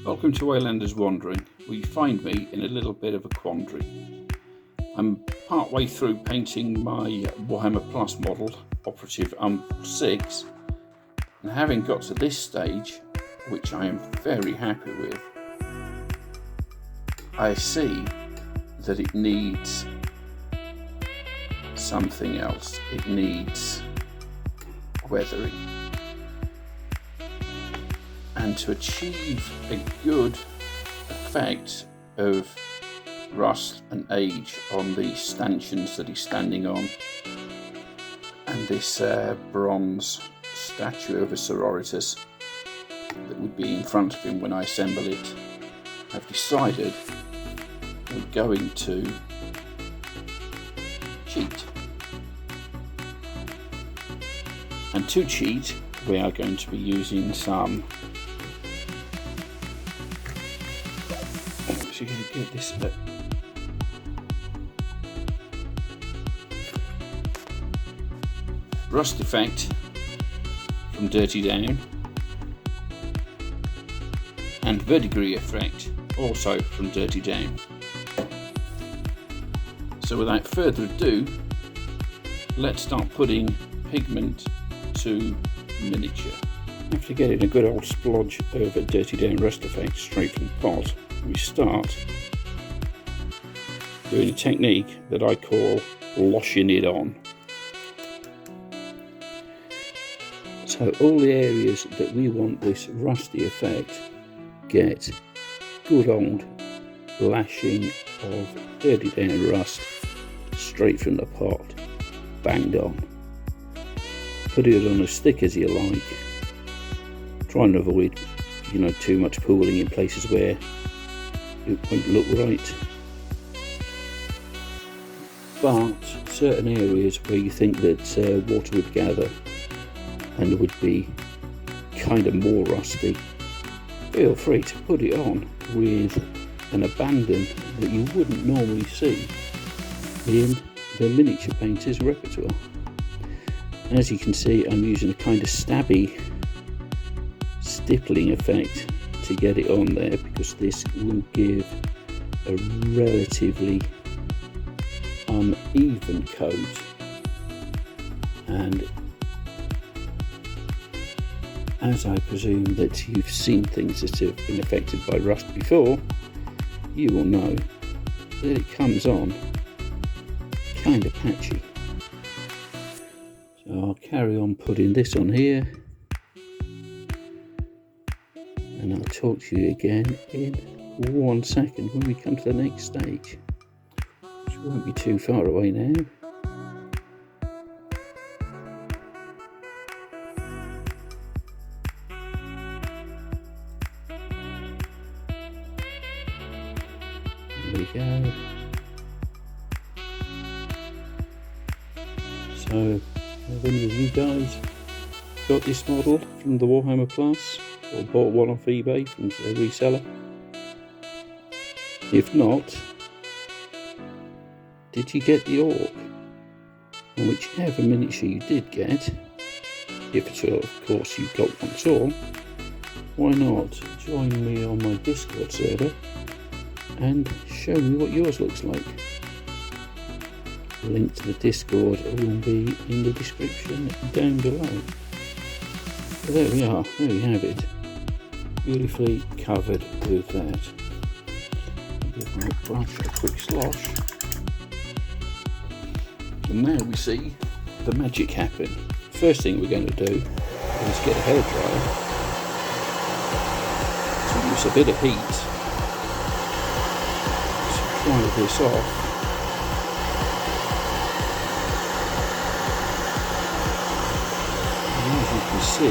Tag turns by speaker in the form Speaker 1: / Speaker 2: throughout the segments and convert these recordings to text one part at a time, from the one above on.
Speaker 1: Welcome to Waylander's Wandering, where you find me in a little bit of a quandary. I'm part way through painting my Warhammer Plus model, Operative 6, and having got to this stage, which I am very happy with, I see that it needs something else. It needs weathering. And to achieve a good effect of rust and age on the stanchions that he's standing on and this bronze statue of a sororitas that would be in front of him when I assemble it, I've decided we're going to cheat. And to cheat, we are going to be using some get this bit. Rust effect from Dirty Down and Verdigris effect also from Dirty Down. So without further ado, let's start putting pigment to miniature. After getting a good old splodge of a Dirty Down rust effect straight from the pot, we start doing a technique that I call loshing it on. So all the areas that we want this rusty effect get good old lashing of Dirty Down rust straight from the pot, banged on. Put it on as thick as you like. Try and avoid, too much pooling in places where it won't look right. But certain areas where you think that water would gather and would be kind of more rusty, feel free to put it on with an abandon that you wouldn't normally see in the miniature painter's repertoire. And as you can see, I'm using a kind of stabby stippling effect to get it on there, because this will give a relatively uneven coat, and as I presume that you've seen things that have been affected by rust before, you will know that it comes on kind of patchy. So I'll carry on putting this on here, and I'll talk to you again in 1 second when we come to the next stage, which won't be too far away now. There we go. So, have any of you guys got this model from the Warhammer Plus, or bought one off eBay from a reseller? If not, did you get the orc? And whichever miniature you did get, if at all, of course you got one at all, why not join me on my Discord server and show me what yours looks like. The link to the Discord will be in the description down below. So there we are, there we have it, beautifully covered with that. I'll give my brush a quick slosh, and now we see the magic happen. First thing we're going to do is get a hairdryer to use a bit of heat to dry this off. See,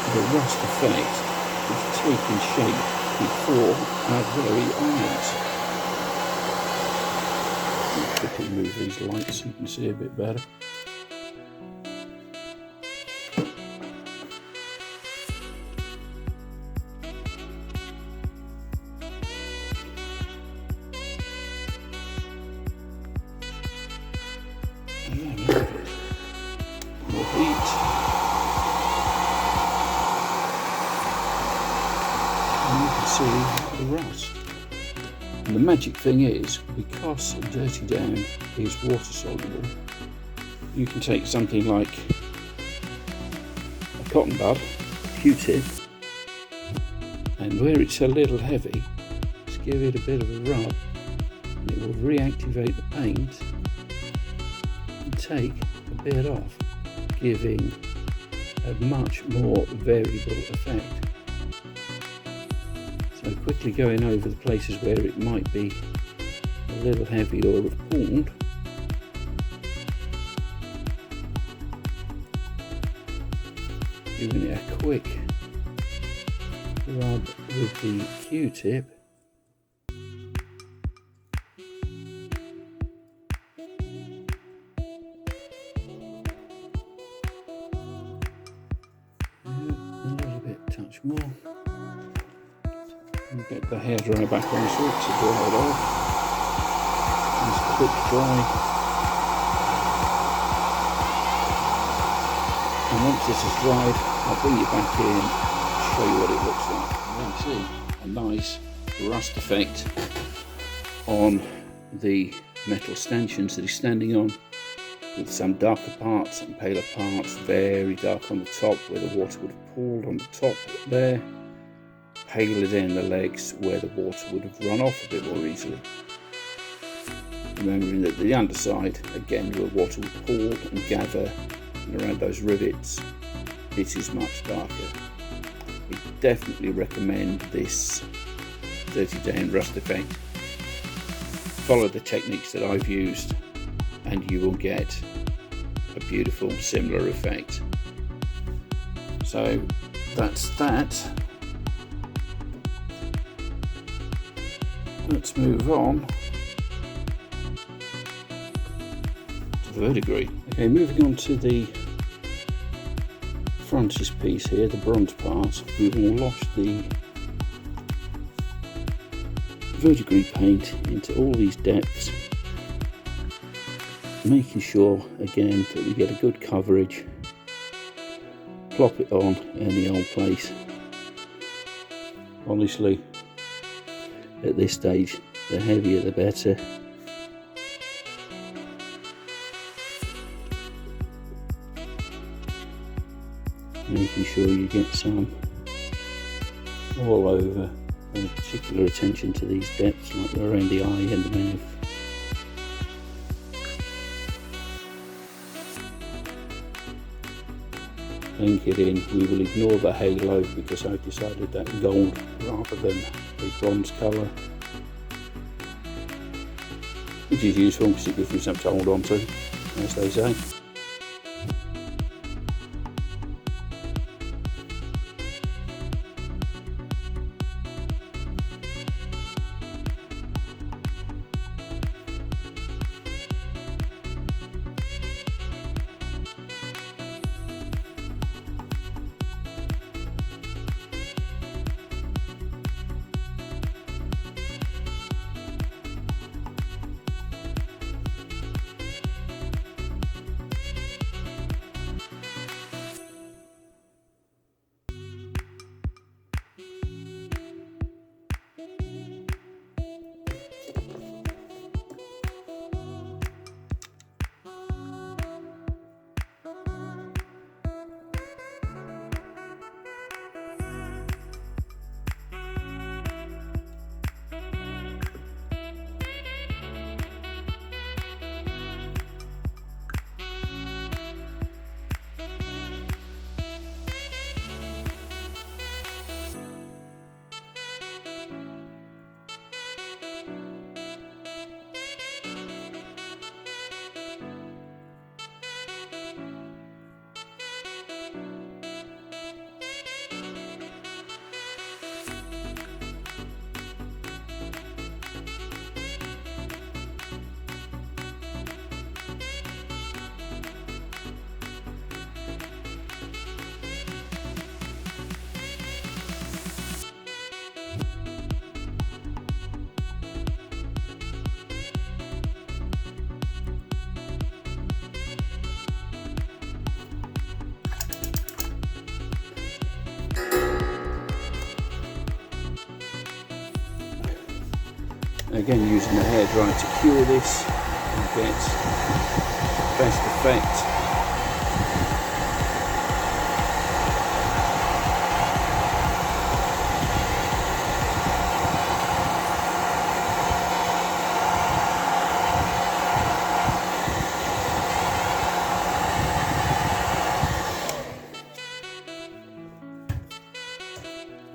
Speaker 1: the rust effect is taking shape before our very eyes. I'll quickly move these lights so you can see a bit better. And there we have it. More heat. And now we see the magic happen. First thing we're going to do is get a hairdryer to use a bit of heat to dry this off. And as you can see, the rust effect is taking shape before our very eyes. Quickly move these lights so you can see a bit better. There we have it. More heat. And there we have it. More heat. see the rust. And the magic thing is, because Dirty Down is water soluble, you can take something like a cotton bud, Q-tip, and where it's a little heavy, just give it a bit of a rub and it will reactivate the paint and take a bit off, giving a much more variable effect. So quickly going over the places where it might be a little heavy or have pulled, giving it a quick rub with the Q-tip, a little bit, touch more, and get the hairdryer back on so to dry it off. Nice quick dry. And once this is dried, I'll bring you back in, show you what it looks like. You can see a nice rust effect on the metal stanchions that he's standing on, with some darker parts, some paler parts, very dark on the top where the water would have pooled on the top there, paler down the legs where the water would have run off a bit more easily. Remembering that the underside, again, where water would pool and gather around those rivets, it is much darker. We definitely recommend this Dirty Down rust effect. Follow the techniques that I've used and you will get a beautiful similar effect. So that's that. Let's move on to the Verdigris. Okay, moving on to the frontispiece here, the bronze part. We will wash the Verdigris paint into all these depths, making sure again that we get a good coverage. Plop it on any old place. Honestly, at this stage, the heavier the better. Making sure you get some all over, and particular attention to these depths, like around the eye and the mouth. Ink it in. We will ignore the halo because I've decided that gold rather than a bronze colour, which is useful because it gives me something to hold on to, as they say. Again, using the hairdryer to cure this and get best effect.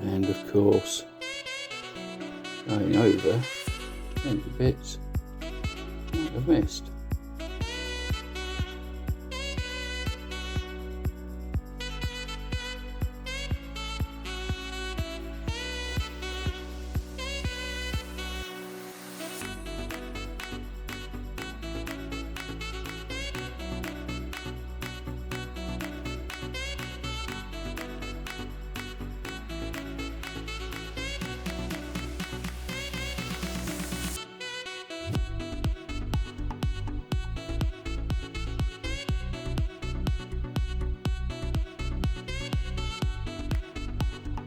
Speaker 1: And of course, going over any bits I might have missed.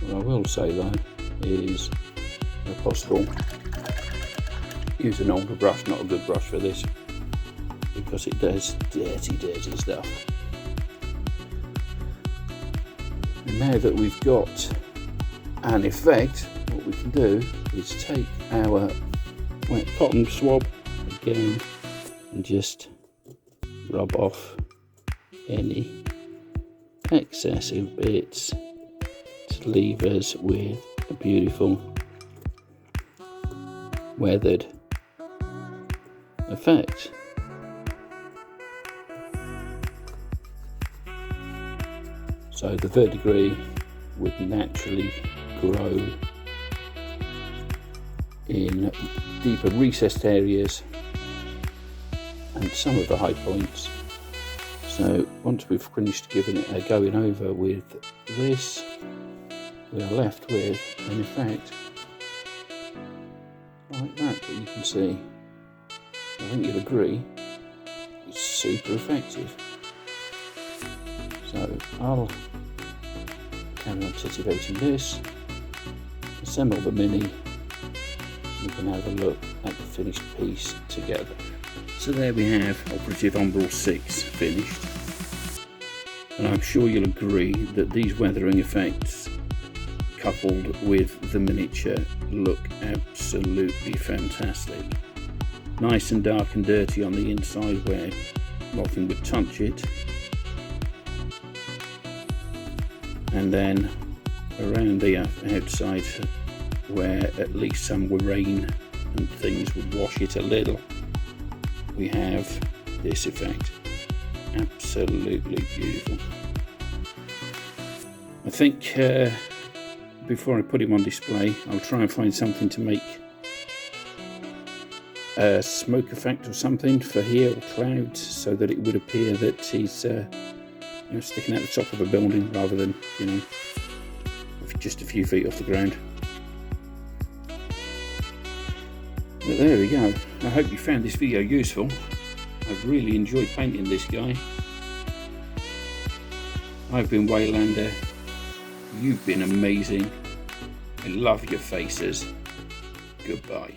Speaker 1: What I will say though is, if possible, use an older brush, not a good brush for this, because it does dirty stuff. And now that we've got an effect, what we can do is take our wet cotton swab again and just rub off any excessive bits to leave us with a beautiful weathered effect. So the verdigris would naturally grow in deeper recessed areas and some of the high points. So once we've finished giving it a going over with this, we are left with an effect like that you can see. I think you'll agree it's super effective. So I'll carry on titivating this, assemble the mini, and we can have a look at the finished piece together. So there we have Operative Umbral 6 finished, and I'm sure you'll agree that these weathering effects coupled with the miniature look absolutely fantastic. Nice and dark and dirty on the inside where nothing would touch it, and then around the outside where at least some rain and things would wash it a little, we have this effect. Absolutely beautiful. I think before I put him on display, I'll try and find something to make a smoke effect or something for here, or clouds, so that it would appear that he's sticking out the top of a building rather than, just a few feet off the ground. But there we go. I hope you found this video useful. I've really enjoyed painting this guy. I've been Waylander. You've been amazing. I love your faces. Goodbye.